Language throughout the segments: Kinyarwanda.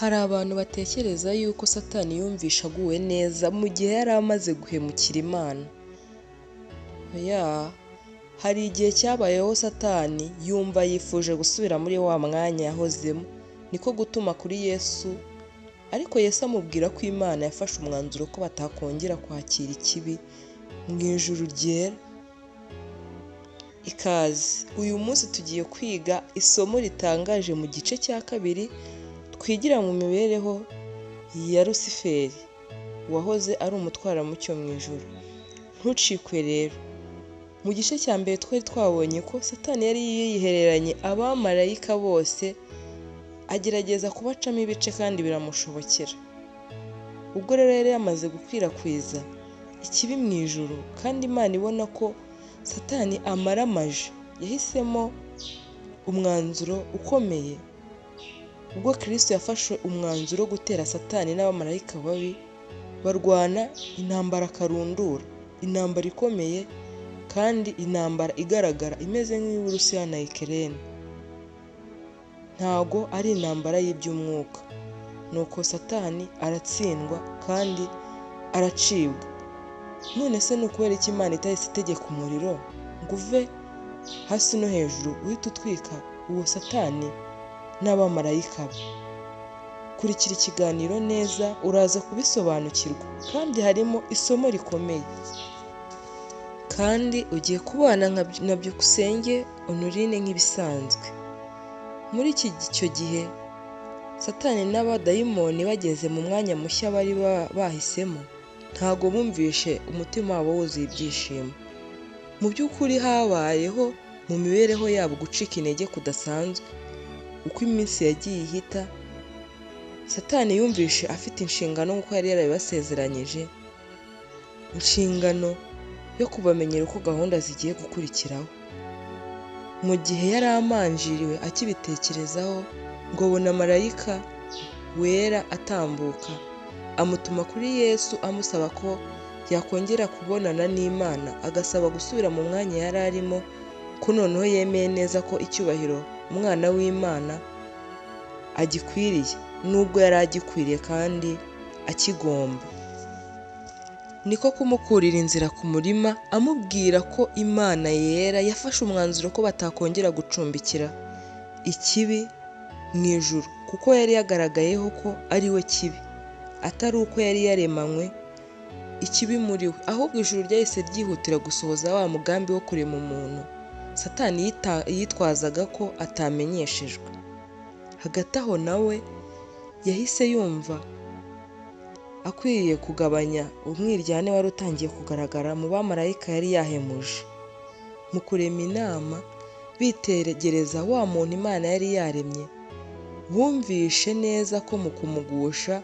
Hari abantu batekereza yuko Satani yumvisha aguwe neza mu gihe yari amaze guhemukira Imana. Oya, hari igihe cyabayeho Satani yumva yifuje gusubira muri wa mwanya yahozemo, niko gutuma kuri Yesu, ariko Yesu amubwira ko Imana yafashe umwanzuro ko batakongera kwakira ikibi mu ijuru ryera. Ikaze, uyu munsi tugiye kwiga isomo ritangaje mu gice cya kabiri, twigira mu mibereho ya Lusiferi, wahoze ari umutwaramucyo mu ijuru. Ntucikwe rero. Mu gice cya mbere twari twabonye ko Satani yari yihereranye abamarayika bose, agerageza kubacamo ibice kandi biramushobokera. Ubwo rero yari yamaze gukwirakwiza ikibi mu ijuru, kandi Imana ibona ko Satani amaramaje, yahisemo umwanzuro ukomeye. Ubwo Kristo yafashe umwanzuro wo gutera Satani n'abamarayika babi, barwana intambara karundura, intambara ikomeye kandi intambara igaragara imeze nk'iy'Uburusiya na Ukraine. Ntago ari intambara y'iby'umwuka. Nuko Satani aratsindwa kandi aracibwa. None se ni ukubera iki Imana itahise itegeka umuriro ngo uve hasi no hejuru uhita utwika uwo Satani n'abamarayika be? Kurikira ikiganiro neza uraza kubisobanukirwa, kandi harimo isomo rikomeye. Kandi ugiye kubana na Byukusenge Honorine nk'ibisanzwe. Muri icyo gihe Satani n'abadayimoni bageze mu mwanya mushya bari bahisemo, ntago bumvishe umutima wabo wuzuye ibyishimo. Mu by'ukuri habayeho mu mibereho yabo gucika intege kudasanzwe. Uko iminsi yagiye ihita, Satani yumvishe afite inshingano nk'uko yari yarabibasezeranyije, inshingano yo kubamenyera uko gahunda zigiye gukurikiraho. Mu gihe yari amanjiriwe akibitekerezaho, ngo abona marayika wera atambuka, amutuma kuri Yesu amusaba ko yakongera kubonana n'Imana, agasaba gusubira mu mwanya yari arimo, ko noneho yemeye neza ko icyubahiro umwana w'Imana agikwiriye, nubwo yari agikwiriye kandi akigomba. Niko kumukurira inzira ku murima, amubwira ko Imana yera yafashe umwanzuro ko batakongera gucumbikira ikibi mu ijuru, kuko yari yagaragayeho ko ari we kibi, atari uko yari yaremanywe ikibi muri we. Ahubwo ijuru ryahise ryihutira gusohoza wa mugambi wo kurema umuntu Satani yitwazaga ko atamenyeshejwe. Hagati aho nawe yahise yumva akwiriye kugabanya umwiryane wari utangiye kugaragara mu bamarayika yari yahemuje. Mu kurema inama bitegereza wa muntu Imana yari yaremye, bumvishe neza ko mu kumugusha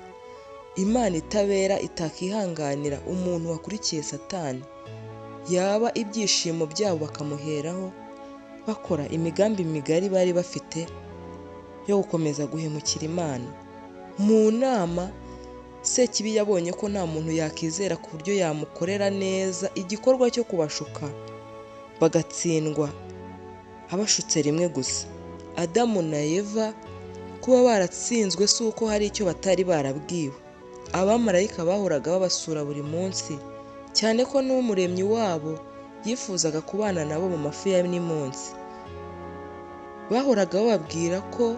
Imana itabera itakihanganira umuntu wakurikiye Satani, yaba ibyishimo byabo bakamuheraho bakora imigambi migari bari bafite yo gukomeza guhemukira Imana. Mu nama Sekibi yabonye ko nta muntu yakizera ku buryo yamukorera neza igikorwa cyo kubashuka bagatsindwa abashutse rimwe gusa. Adamu na Eva kuba baratsinzwe si uko hari icyo batari barabwiwe. Abamarayika bahoraga babasura buri munsi, cyane ko n'umuremyi wabo yifuzaga kubana nabo mu mafu ya buri munsi. Bahoraga bababwira ko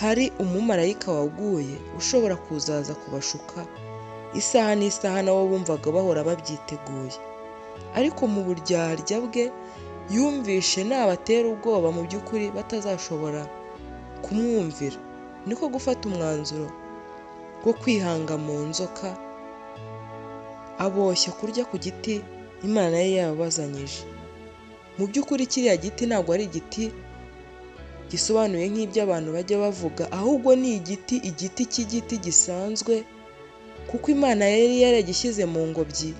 hari umumarayika waguye ushobora kuzaza kubashuka isaha n'isaha, nabo bumvaga bahora babyiteguye. Ariko mu buryarya bwe yumvishe nabatera ubwoba mu by'ukuri batazashobora kumwumvira, niko gufata umwanzuro wo kwihanga mu nzoka, aboshya kurya ku giti Imana yari yababazanyije. Mu by'ukuri kiriya giti ntabwo ari igiti gisobanuye nk'ibyo abantu bajya bavuga, ahubwo ni igiti cy'igiti gisanzwe, kuko Imana yari yaragishyize mu ngobyi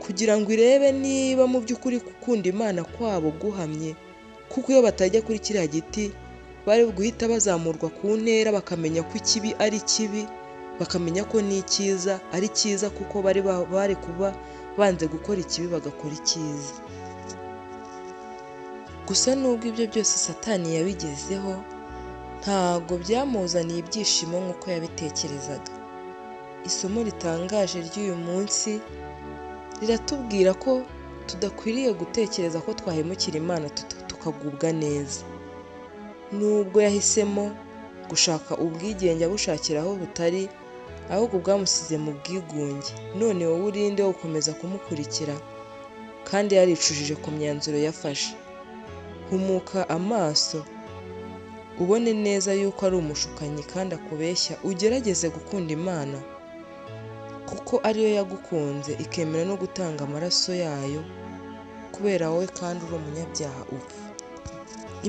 kugira ngo irebe niba mu by'ukuri gukunda Imana kwabo guhamye, kuko iyo batajya kuri kiriya giti bari guhita bazamurwa ku ntera, bakamenya ko ikibi ari kibi, bakamenya ko n'icyiza ari cyiza, kuko bari kuba banze gukora ikibi bagakora icyiza. Gusa nubwo ibyo byose Satani yabigezeho, ntabwo byamuzaniye ibyishimo nk'uko yabitekerezaga. Isomo ritangaje ry'uyu munsi riratubwira ko tudakwiriye gutekereza ko twahemukira Imana tukagubwa neza. Nubwo yahisemo gushaka ubwigenge abushakira aho butari, ahubwo bwamusize mu bwigunge. None wowe urinde wo gukomeza kumukurikira kandi yaricujije ku myanzuro yafashe. Humuka amaso ubone neza yuko ari umushukanyi kandi akubeshya. Ugerageze gukunda Imana kuko ariyo yagukunze ikemera no gutanga amaraso yayo kubera wowe kandi uri umunyabyaha upfa.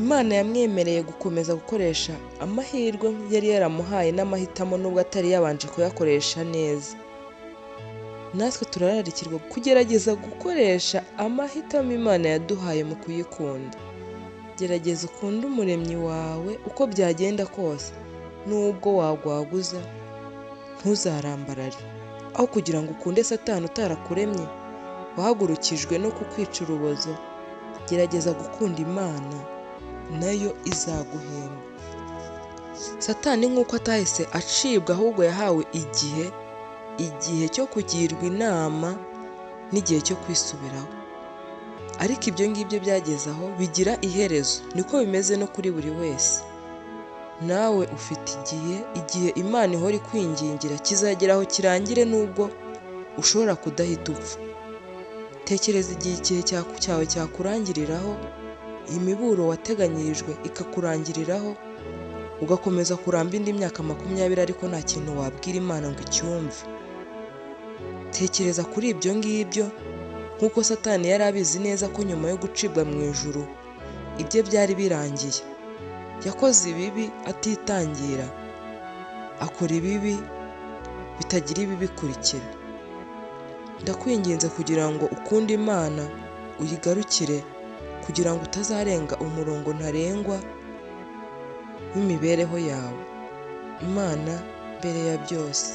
Imana yamwemereye gukomeza gukoresha amahirwe yari yaramuhaye n'amahitamo nubwo atari yabanje kuyakoresha neza. Natwe turararikirwa kugerageza gukoresha amahitamo Imana yaduhaye mu kuyikunda. Gerageza ukunde umuremyi wawe uko byagenda kose, nubwo wagwaguza ntuzarambarare. Aho kugira ngo ukunde Satani utarakuremye wahagurukijwe no kukwica urubozo, gerageza gukunda Imana nayo izaguhemba. Satani nk'uko atahise acibwa ahubwo yahawe igihe cyo kugirwa inama n'igihe cyo kwisubiraho. Ariko ibyo ngibyo byageze aho bigira iherezo. Niko bimeze no kuri buri wese. Nawe ufite igihe Imana ihora ikwingingira kizagera aho kirangire nubwo ushobora kudahita upfa. Tekereza igihe cyawe cyakurangiriraho, imiburo wateganyirijwe ikakurangiriraho, ugakomeza kuramba indi myaka 20 ariko nta kintu wabwira Imana ngo icyumve. Tekereza kuri ibyo ngibyo nk'uko Satani yari abizi neza ko nyuma yo gucibwa mu ijuru ibye byari birangiye. Yakoze ibibi atitangira, akora ibibi bitagira ibibikurikira. Ndakwinginze kugira ngo ukunde Imana uyigarukire kugira ngo utazarenga umurongo ntarengwa w'imibereho yawe. Imana mbere ya byose.